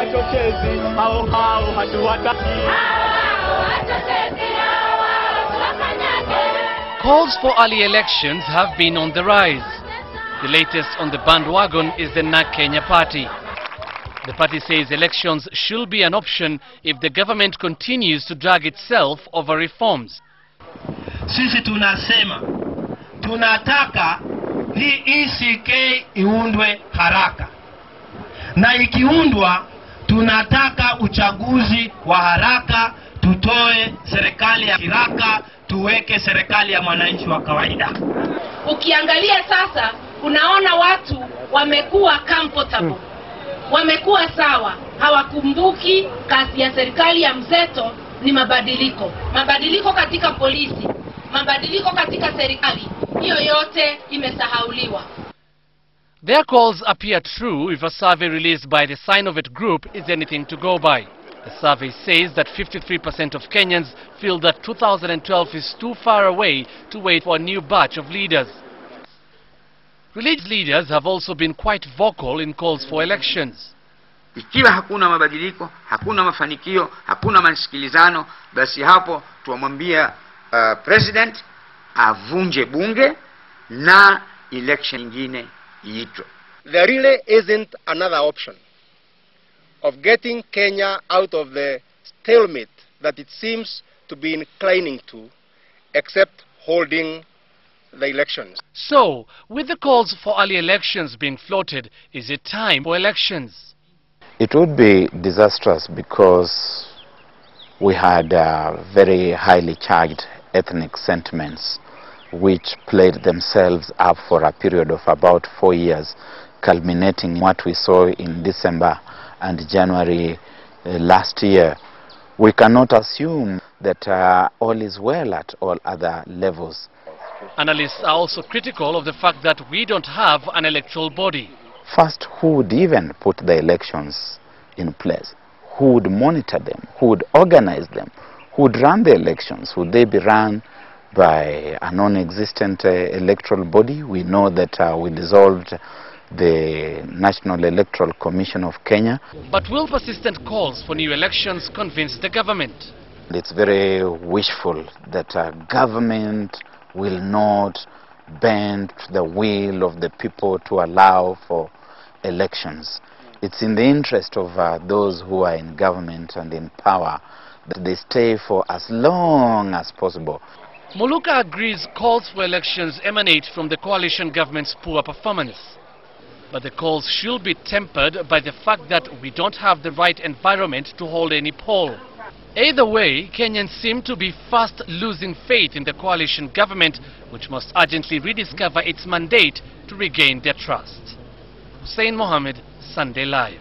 wachochezi, hao hatuwataki. Calls for early elections have been on the rise. The latest on the bandwagon is the NARC Kenya party. The party says elections should be an option if the government continues to drag itself over reforms. Sisi tunasema, tunataka hii ECK iundwe haraka. Na ikiundwa, tunataka uchaguzi wa haraka, tutoe serikali ya haraka, tuweke serikali ya mwananchi wa kawaida. Ukiangalia sasa, unaona watu wamekuwa comfortable. Wamekuwa sawa, hawakumbuki kazi ya serikali ya mseto ni mabadiliko. Mabadiliko katika polisi, mabadiliko katika serikali, hiyo yote imesahauliwa. Their calls appear true if a survey released by the Synovate group is anything to go by. The survey says that 53% of Kenyans feel that 2012 is too far away to wait for a new batch of leaders. Religious leaders have also been quite vocal in calls for elections. Ikiwa hakuna mabadiliko, hakuna mafanikio, hakuna masikilizano, basi hapo tuamwambia president avunje bunge na election nyingine iitwe. There really isn't another option of getting Kenya out of the stalemate that it seems to be inclining to, except holding the elections. So, with the calls for early elections being floated, is it time for elections? It would be disastrous because we had very highly charged ethnic sentiments which played themselves up for a period of about 4 years, culminating what we saw in December and January last year. We cannot assume that all is well at all other levels. Analysts are also critical of the fact that we don't have an electoral body. First, who would even put the elections in place? Who would monitor them? Who would organize them? Who would run the elections? Would they be run by a non-existent electoral body? We know that we dissolved the National Electoral Commission of Kenya. But will persistent calls for new elections convince the government? It's very wishful that government will not bend to the will of the people to allow for elections. It's in the interest of those who are in government and in power that they stay for as long as possible. Muluka agrees calls for elections emanate from the coalition government's poor performance. But the calls should be tempered by the fact that we don't have the right environment to hold any poll. Either way, Kenyans seem to be fast losing faith in the coalition government, which must urgently rediscover its mandate to regain their trust. Hussein Mohammed, Sunday Live.